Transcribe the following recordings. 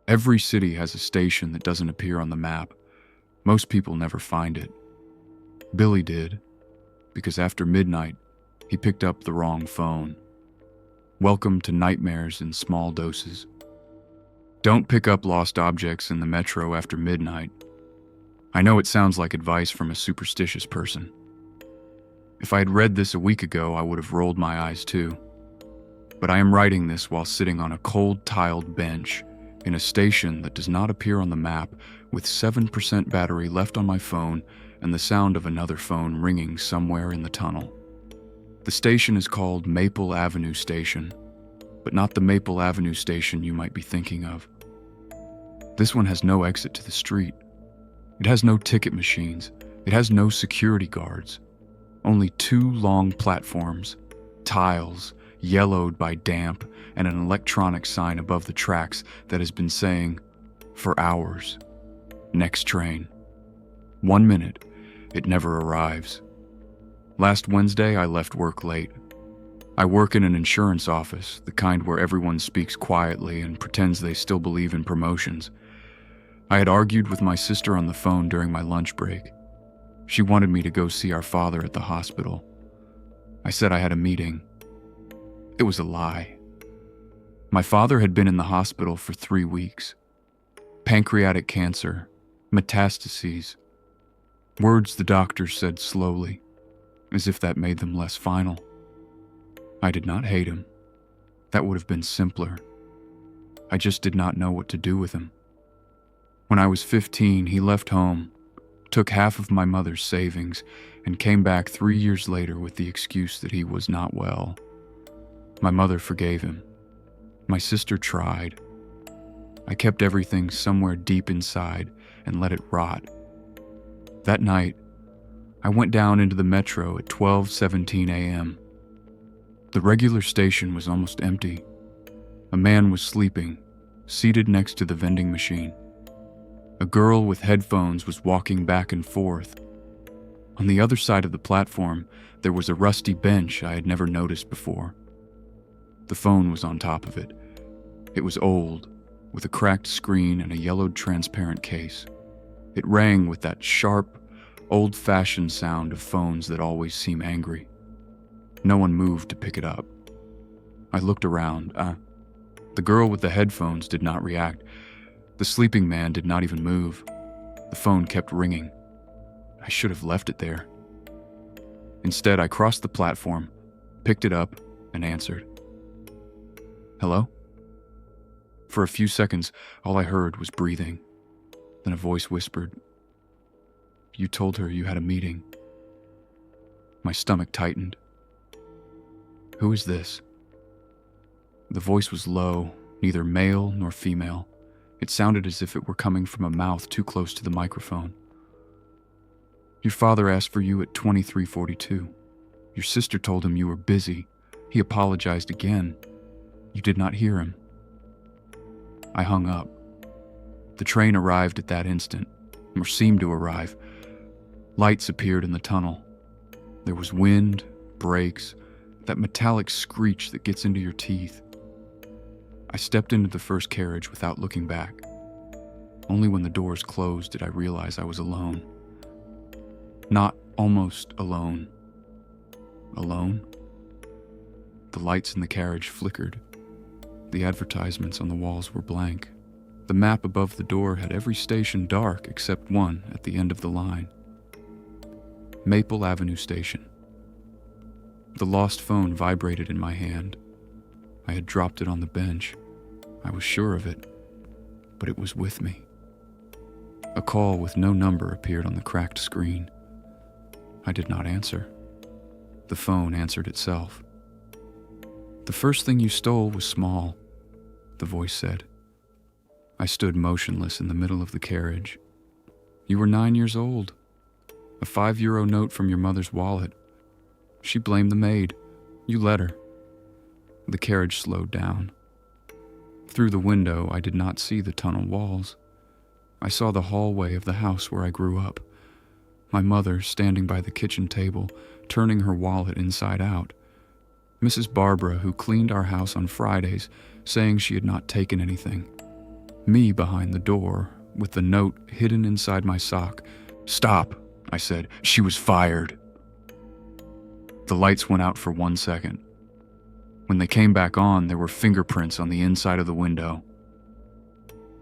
Every city has a station that doesn't appear on the map. Most people never find it. Billy did, because after midnight, he picked up the wrong phone. Welcome to nightmares in small doses. Don't pick up lost objects in the metro after midnight. I know it sounds like advice from a superstitious person. If I had read this a week ago, I would have rolled my eyes too. But I am writing this while sitting on a cold tiled bench in a station that does not appear on the map, with 7% battery left on my phone and the sound of another phone ringing somewhere in the tunnel. The station is called Maple Avenue Station, but not the Maple Avenue Station you might be thinking of. This one has no exit to the street. It has no ticket machines. It has no security guards. Only 2 long platforms, tiles, yellowed by damp, and an electronic sign above the tracks that has been saying, for hours, next train. 1 minute, it never arrives. Last Wednesday, I left work late. I work in an insurance office, the kind where everyone speaks quietly and pretends they still believe in promotions. I had argued with my sister on the phone during my lunch break. She wanted me to go see our father at the hospital. I said I had a meeting. It was a lie. My father had been in the hospital for 3 weeks. Pancreatic cancer, metastases. Words the doctors said slowly, as if that made them less final. I did not hate him. That would have been simpler. I just did not know what to do with him. When I was 15, he left home, took half of my mother's savings, and came back 3 years later with the excuse that he was not well. My mother forgave him. My sister tried. I kept everything somewhere deep inside and let it rot. That night, I went down into the metro at 12:17 a.m. The regular station was almost empty. A man was sleeping, seated next to the vending machine. A girl with headphones was walking back and forth. On the other side of the platform, there was a rusty bench I had never noticed before. The phone was on top of it. It was old, with a cracked screen and a yellowed transparent case. It rang with that sharp, old-fashioned sound of phones that always seem angry. No one moved to pick it up. I looked around. The girl with the headphones did not react. The sleeping man did not even move. The phone kept ringing. I should have left it there. Instead, I crossed the platform, picked it up, and answered. Hello? For a few seconds, all I heard was breathing. Then a voice whispered, You told her you had a meeting. My stomach tightened. Who is this? The voice was low, neither male nor female. It sounded as if it were coming from a mouth too close to the microphone. Your father asked for you at 23:42. Your sister told him you were busy. He apologized again. You did not hear him. I hung up. The train arrived at that instant, or seemed to arrive. Lights appeared in the tunnel. There was wind, brakes, that metallic screech that gets into your teeth. I stepped into the first carriage without looking back. Only when the doors closed did I realize I was alone. Not almost alone. Alone? The lights in the carriage flickered. The advertisements on the walls were blank. The map above the door had every station dark except one at the end of the line. Maple Avenue Station. The lost phone vibrated in my hand. I had dropped it on the bench. I was sure of it, but it was with me. A call with no number appeared on the cracked screen. I did not answer. The phone answered itself. The first thing you stole was small, the voice said. I stood motionless in the middle of the carriage. You were 9 years old. A €5 note from your mother's wallet. She blamed the maid. You let her. The carriage slowed down. Through the window, I did not see the tunnel walls. I saw the hallway of the house where I grew up. My mother standing by the kitchen table, turning her wallet inside out. Mrs. Barbara, who cleaned our house on Fridays, saying she had not taken anything. Me behind the door, with the note hidden inside my sock. "Stop," I said. "She was fired." The lights went out for 1 second. When they came back on, there were fingerprints on the inside of the window.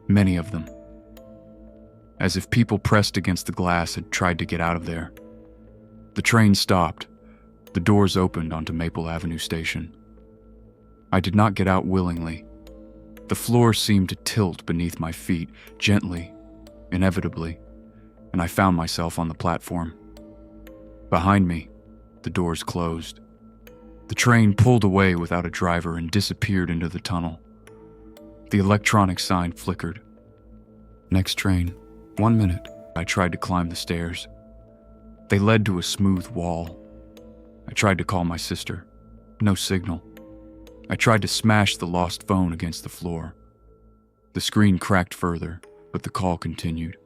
Many of them. As if people pressed against the glass had tried to get out of there. The train stopped. The doors opened onto Maple Avenue Station. I did not get out willingly. The floor seemed to tilt beneath my feet, gently, inevitably, and I found myself on the platform. Behind me, the doors closed. The train pulled away without a driver and disappeared into the tunnel. The electronic sign flickered. Next train, 1 minute. I tried to climb the stairs. They led to a smooth wall. I tried to call my sister. No signal. I tried to smash the lost phone against the floor. The screen cracked further, but the call continued.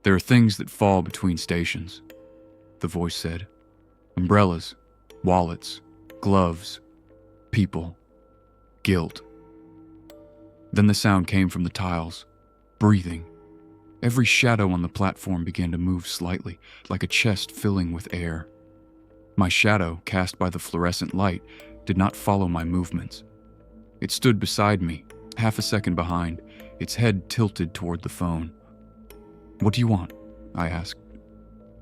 "There are things that fall between stations," the voice said. "Umbrellas, wallets, gloves, people, guilt." Then the sound came from the tiles, breathing. Every shadow on the platform began to move slightly, like a chest filling with air. My shadow, cast by the fluorescent light, did not follow my movements. It stood beside me, half a second behind, its head tilted toward the phone. "What do you want?" I asked.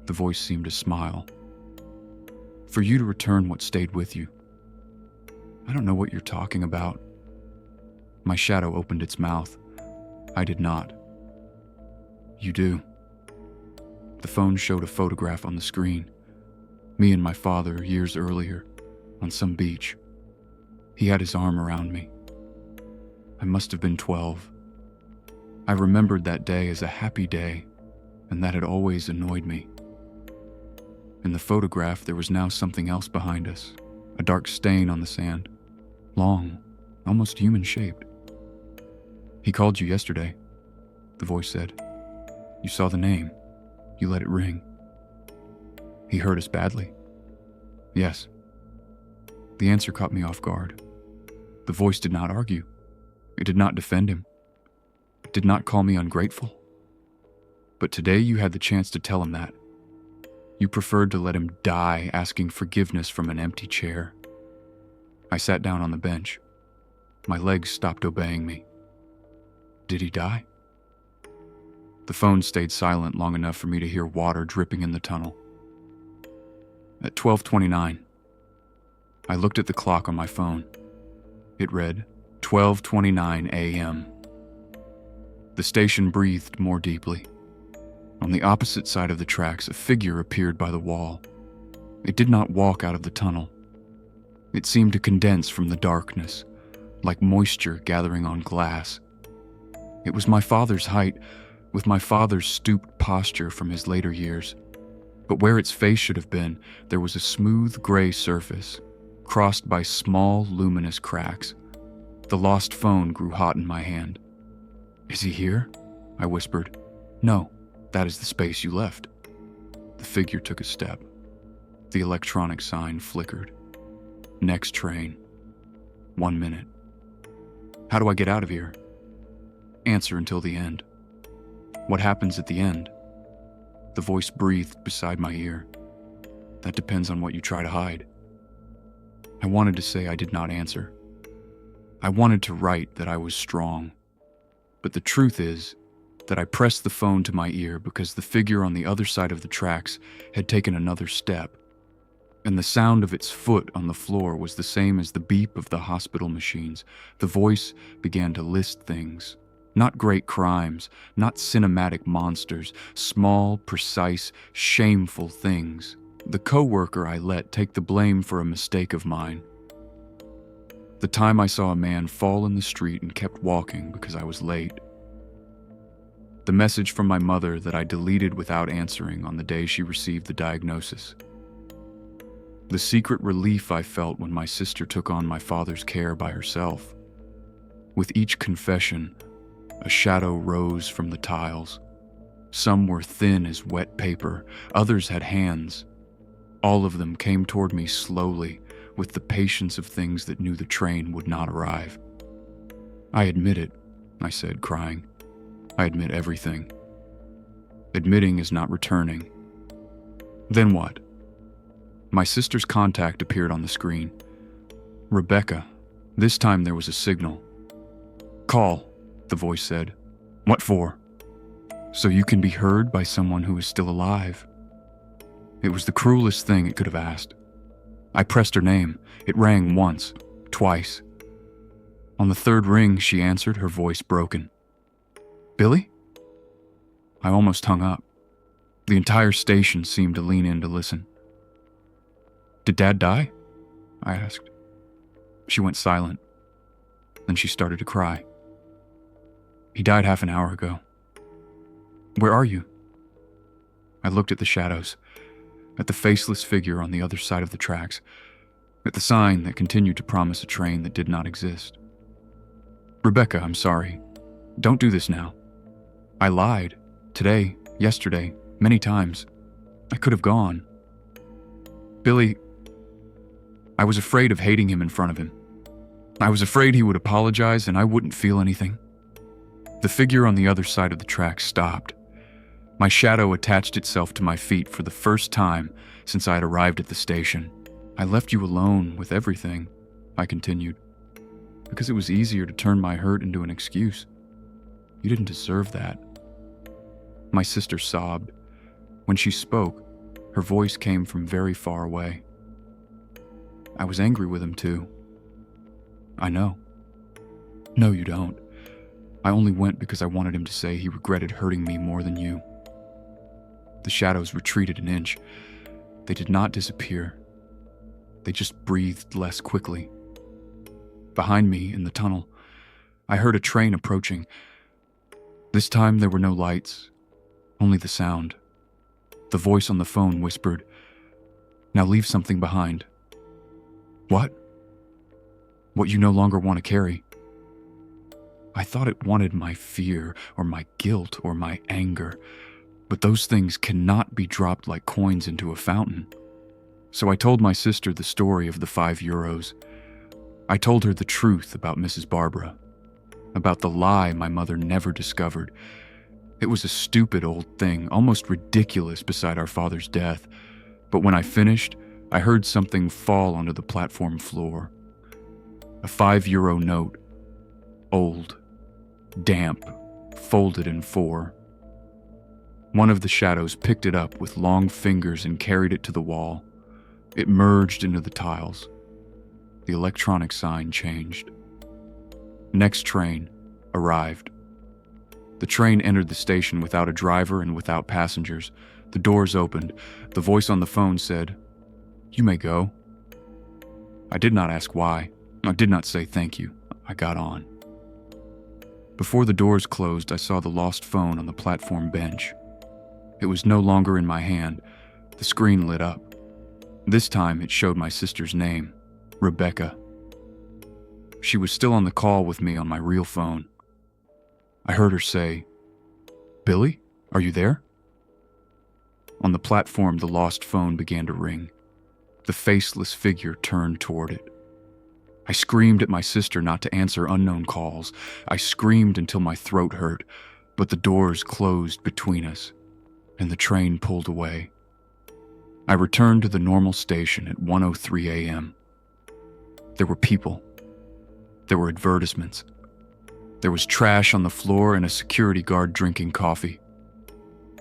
The voice seemed to smile. "For you to return what stayed with you." "I don't know what you're talking about." My shadow opened its mouth. I did not. "You do." The phone showed a photograph on the screen. Me and my father years earlier, on some beach. He had his arm around me. I must have been 12. I remembered that day as a happy day, and that had always annoyed me. In the photograph, there was now something else behind us, a dark stain on the sand, long, almost human-shaped. "He called you yesterday," the voice said. "You saw the name. You let it ring." "He hurt us badly." "Yes." The answer caught me off guard. The voice did not argue. It did not defend him. It did not call me ungrateful. But today you had the chance to tell him that. You preferred to let him die asking forgiveness from an empty chair. I sat down on the bench. My legs stopped obeying me. Did he die? The phone stayed silent long enough for me to hear water dripping in the tunnel. At 12:29, I looked at the clock on my phone. It read 12:29 a.m. The station breathed more deeply. On the opposite side of the tracks, a figure appeared by the wall. It did not walk out of the tunnel. It seemed to condense from the darkness, like moisture gathering on glass. It was my father's height, with my father's stooped posture from his later years. But where its face should have been, there was a smooth gray surface, crossed by small, luminous cracks. The lost phone grew hot in my hand. "Is he here?" I whispered. "No, that is the space you left." The figure took a step. The electronic sign flickered. Next train. 1 minute. "How do I get out of here?" "Answer until the end." "What happens at the end?" The voice breathed beside my ear. "That depends on what you try to hide." I wanted to say I did not answer. I wanted to write that I was strong. But the truth is that I pressed the phone to my ear because the figure on the other side of the tracks had taken another step, and the sound of its foot on the floor was the same as the beep of the hospital machines. The voice began to list things. Not great crimes, not cinematic monsters, small, precise, shameful things. The coworker I let take the blame for a mistake of mine. The time I saw a man fall in the street and kept walking because I was late. The message from my mother that I deleted without answering on the day she received the diagnosis. The secret relief I felt when my sister took on my father's care by herself. With each confession, a shadow rose from the tiles. Some were thin as wet paper, others had hands. All of them came toward me slowly, with the patience of things that knew the train would not arrive. I admit it, I said, crying. I admit everything. Admitting is not returning. Then what? My sister's contact appeared on the screen. Rebecca. This time there was a signal. Call, the voice said. What for? So you can be heard by someone who is still alive. It was the cruelest thing it could have asked. I pressed her name. It rang once, twice. On the third ring, she answered, her voice broken. Billy? I almost hung up. The entire station seemed to lean in to listen. Did Dad die? I asked. She went silent. Then she started to cry. He died half an hour ago. Where are you? I looked at the shadows, at the faceless figure on the other side of the tracks, at the sign that continued to promise a train that did not exist. Rebecca, I'm sorry. Don't do this now. I lied. Today, yesterday, many times. I could have gone. Billy, I was afraid of hating him in front of him. I was afraid he would apologize and I wouldn't feel anything. The figure on the other side of the track stopped. My shadow attached itself to my feet for the first time since I had arrived at the station. I left you alone with everything, I continued, because it was easier to turn my hurt into an excuse. You didn't deserve that. My sister sobbed. When she spoke, her voice came from very far away. I was angry with him too. I know. No, you don't. I only went because I wanted him to say he regretted hurting me more than you. The shadows retreated an inch. They did not disappear. They just breathed less quickly. Behind me, in the tunnel, I heard a train approaching. This time there were no lights, only the sound. The voice on the phone whispered, "Now leave something behind." What? What you no longer want to carry. I thought it wanted my fear, or my guilt, or my anger, but those things cannot be dropped like coins into a fountain. So I told my sister the story of the €5. I told her the truth about Mrs. Barbara, about the lie my mother never discovered. It was a stupid old thing, almost ridiculous beside our father's death, but when I finished, I heard something fall onto the platform floor. A €5 note, old, damp, folded in four. One of the shadows picked it up with long fingers and carried it to the wall. It merged into the tiles. The electronic sign changed. Next train arrived. The train entered the station without a driver and without passengers. The doors opened. The voice on the phone said, "You may go." I did not ask why. I did not say thank you. I got on. Before the doors closed, I saw the lost phone on the platform bench. It was no longer in my hand. The screen lit up. This time it showed my sister's name, Rebecca. She was still on the call with me on my real phone. I heard her say, "Billy, are you there?" On the platform, the lost phone began to ring. The faceless figure turned toward it. I screamed at my sister not to answer unknown calls. I screamed until my throat hurt, but the doors closed between us, and the train pulled away. I returned to the normal station at 1:03 a.m. There were people. There were advertisements. There was trash on the floor and a security guard drinking coffee.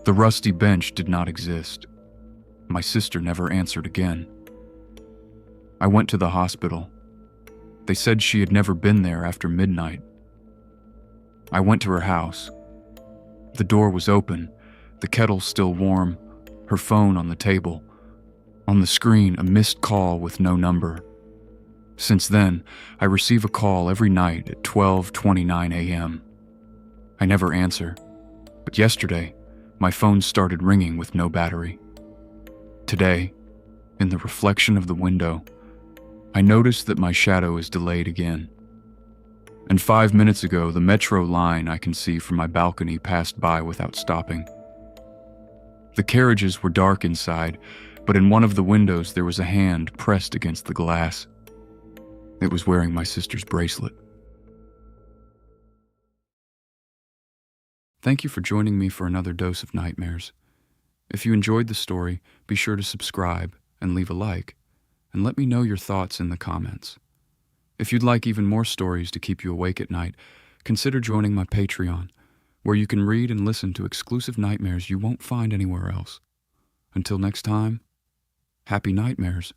The rusty bench did not exist. My sister never answered again. I went to the hospital. They said she had never been there after midnight. I went to her house. The door was open, the kettle still warm, her phone on the table. On the screen, a missed call with no number. Since then, I receive a call every night at 12:29 a.m. I never answer, but yesterday, my phone started ringing with no battery. Today, in the reflection of the window, I noticed that my shadow is delayed again. And 5 minutes ago, the metro line I can see from my balcony passed by without stopping. The carriages were dark inside, but in one of the windows there was a hand pressed against the glass. It was wearing my sister's bracelet. Thank you for joining me for another dose of nightmares. If you enjoyed the story, be sure to subscribe and leave a like, and let me know your thoughts in the comments. If you'd like even more stories to keep you awake at night, consider joining my Patreon, where you can read and listen to exclusive nightmares you won't find anywhere else. Until next time, happy nightmares.